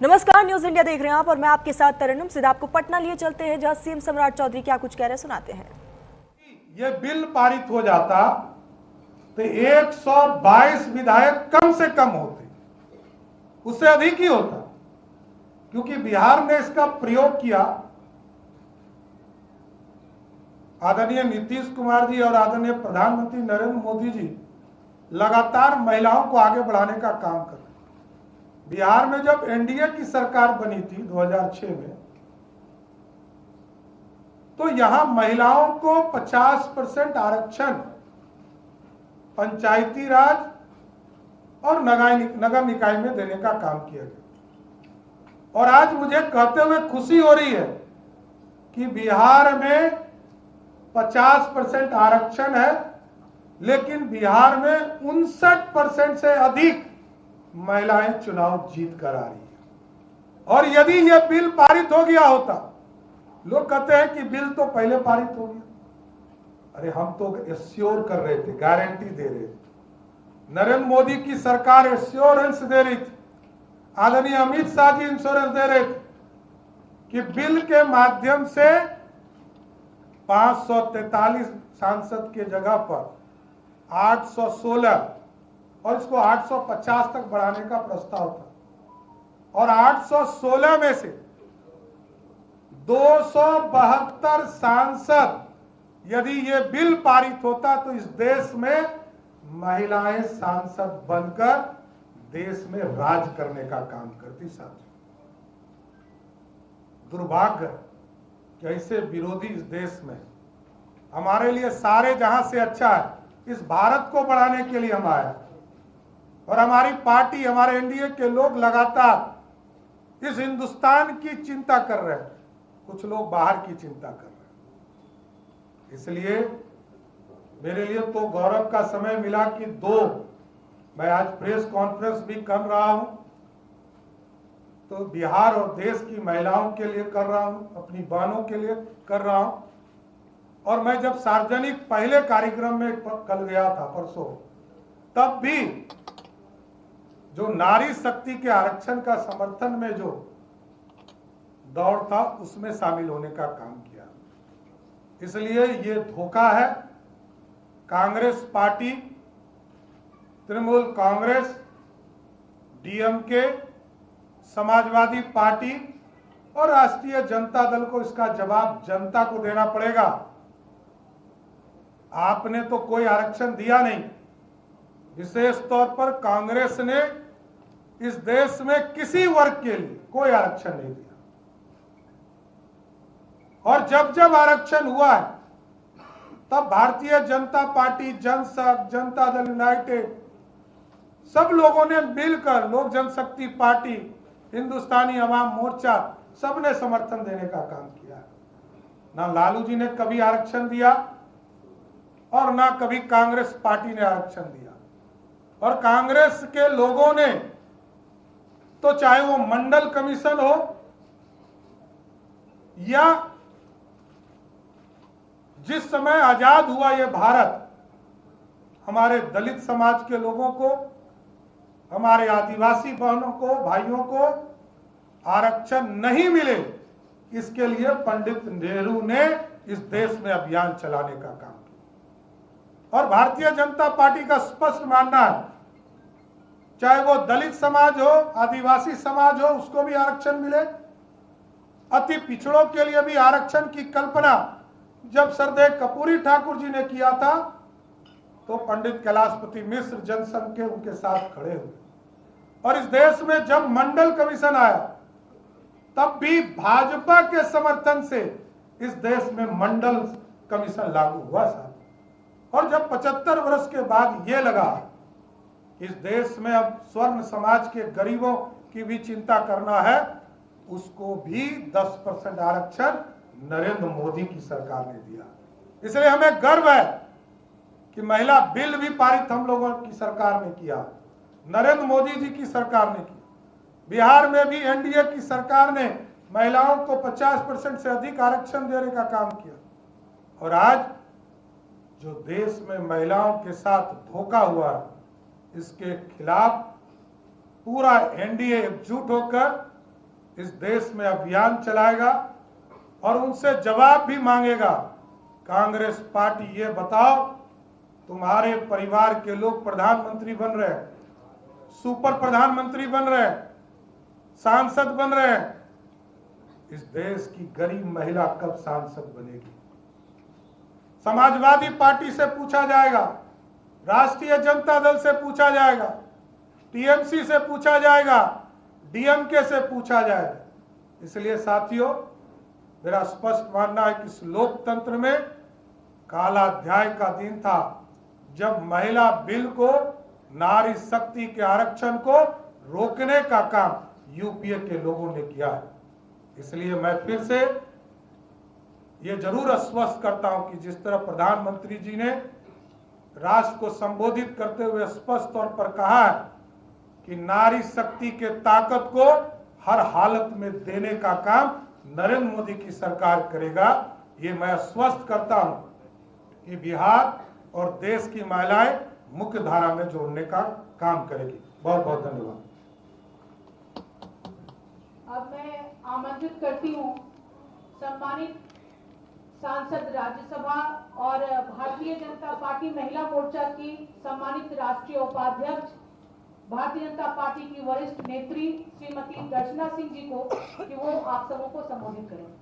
नमस्कार, news India देख रहे हैं आप और मैं आपके साथ तरन्नुम। सीधा आपको पटना लिए चलते हैं जहां सीएम सम्राट चौधरी क्या कुछ कह रहे सुनाते हैं। ये बिल पारित हो जाता तो 122 विधायक कम से कम होते, उससे अधिक ही होता, क्योंकि बिहार में इसका प्रयोग किया। आदरणीय नीतीश कुमार जी और आदरणीय प्रधानमंत्री नरेंद्र मोदी जी लगातार महिलाओं को आगे बढ़ाने का काम कर रहे हैं। बिहार में जब एनडीए की सरकार बनी थी 2006 में, तो यहां महिलाओं को 50% आरक्षण पंचायती राज और नगर निकाय में देने का काम किया गया। और आज मुझे कहते हुए खुशी हो रही है कि बिहार में 50% आरक्षण है, लेकिन बिहार में 59% से अधिक महिलाएं चुनाव जीत कर आ रही है। और यदि यह बिल पारित हो गया होता, लोग कहते हैं कि बिल तो पहले पारित हो गया, अरे हम तो एश्योर कर रहे थे, गारंटी दे रहे थे। नरेंद्र मोदी की सरकार एश्योरेंस दे रही थी, आदरणीय अमित शाह जी इंश्योरेंस दे रहे थे कि बिल के माध्यम से 543 सांसद के जगह पर 816 और इसको 850 तक बढ़ाने का प्रस्ताव था। और 816 में से 272 सांसद, यदि ये बिल पारित होता तो इस देश में महिलाएं सांसद बनकर देश में राज करने का काम करती। साथियों, दुर्भाग्य कि ऐसे विरोधी इस देश में, हमारे लिए सारे जहां से अच्छा है, इस भारत को बढ़ाने के लिए हम आए और हमारी पार्टी, हमारे एनडीए के लोग लगातार इस हिंदुस्तान की चिंता कर रहे हैं, कुछ लोग बाहर की चिंता कर रहे हैं। इसलिए मेरे लिए तो गौरव का समय मिला कि मैं आज प्रेस कॉन्फ्रेंस भी कर रहा हूं, तो बिहार और देश की महिलाओं के लिए कर रहा हूं, अपनी बहनों के लिए कर रहा हूं। और मैं जब सार्वजनिक पहले कार्यक्रम में कल गया था परसों, तब भी जो नारी शक्ति के आरक्षण का समर्थन में जो दौड़ था, उसमें शामिल होने का काम किया। इसलिए ये धोखा है। Congress party, Trinamool Congress, DMK, Samajwadi party और राष्ट्रीय जनता दल को इसका जवाब जनता को देना पड़ेगा। आपने तो कोई आरक्षण दिया नहीं। विशेष तौर पर कांग्रेस ने इस देश में किसी वर्ग के लिए कोई आरक्षण नहीं दिया। और जब जब आरक्षण हुआ है, तब भारतीय जनता पार्टी, जनसंघ, जनता दल यूनाइटेड, सब लोगों ने मिलकर, लोक जनशक्ति पार्टी, हिंदुस्तानी अवाम मोर्चा, सबने समर्थन देने का काम किया। ना लालू जी ने कभी आरक्षण दिया और ना कभी कांग्रेस पार्टी ने आरक्षण दिया। और कांग्रेस के लोगों ने तो, चाहे वो मंडल कमीशन हो या जिस समय आजाद हुआ ये भारत, हमारे दलित समाज के लोगों को, हमारे आदिवासी बहनों को, भाइयों को आरक्षण नहीं मिले, इसके लिए पंडित नेहरू ने इस देश में अभियान चलाने का काम किया। और भारतीय जनता पार्टी का स्पष्ट मानना है, चाहे वो दलित समाज हो, आदिवासी समाज हो, उसको भी आरक्षण मिले। अति पिछड़ों के लिए भी आरक्षण की कल्पना जब सरदेव कपूरी ठाकुर जी ने किया था, तो पंडित कैलाशपति मिश्र जनसंघ के उनके साथ खड़े हुए। और इस देश में जब मंडल कमीशन आया, तब भी भाजपा के समर्थन से इस देश में मंडल कमीशन लागू हुआ साहब। और जब 75 वर्ष के बाद ये लगा कि इस देश में अब स्वर्ण समाज के गरीबों की भी चिंता करना है, उसको भी 10% आरक्षण नरेंद्र मोदी की सरकार ने दिया। इसलिए हमें गर्व है कि महिला बिल भी पारित हम लोगों की सरकार ने किया, नरेंद्र मोदी जी की सरकार ने की। बिहार में भी एनडीए की सरकार ने महिलाओं को 50% से अधिक आरक्षण देने का काम किया। और आज जो देश में महिलाओं के साथ धोखा हुआ है, इसके खिलाफ पूरा एनडीए एकजुट होकर इस देश में अभियान चलाएगा और उनसे जवाब भी मांगेगा। कांग्रेस पार्टी ये बताओ, तुम्हारे परिवार के लोग प्रधानमंत्री बन रहे हैं, सुपर प्रधानमंत्री बन रहे हैं, सांसद बन रहे हैं, इस देश की गरीब महिला कब सांसद बनेगी? समाजवादी पार्टी से पूछा जाएगा, राष्ट्रीय जनता दल से पूछा जाएगा, टीएमसी से पूछा जाएगा, डीएमके से पूछा जाएगा। इसलिए साथियों, मेरा स्पष्ट मानना है कि इस लोकतंत्र में काला अध्याय का दिन था जब महिला बिल को, नारी शक्ति के आरक्षण को रोकने का काम यूपीए के लोगों ने किया है। इसलिए मैं फिर से ये जरूर आश्वस्त करता हूं कि जिस तरह प्रधानमंत्री जी ने राष्ट्र को संबोधित करते हुए स्पष्ट तौर पर कहा है कि नारी शक्ति के ताकत को हर हालत में देने का काम नरेंद्र मोदी की सरकार करेगा, ये मैं आश्वस्त करता हूं कि बिहार और देश की महिलाएं मुख्य धारा में जोड़ने का काम करेगी। बहुत बहुत धन्यवाद। अब मैं आमंत्रित करती हूँ सम्मानित सांसद राज्यसभा और भारतीय जनता पार्टी महिला मोर्चा की सम्मानित राष्ट्रीय उपाध्यक्ष, भारतीय जनता पार्टी की वरिष्ठ नेत्री श्रीमती दर्शना सिंह जी को कि वो आप सबों को संबोधित करें।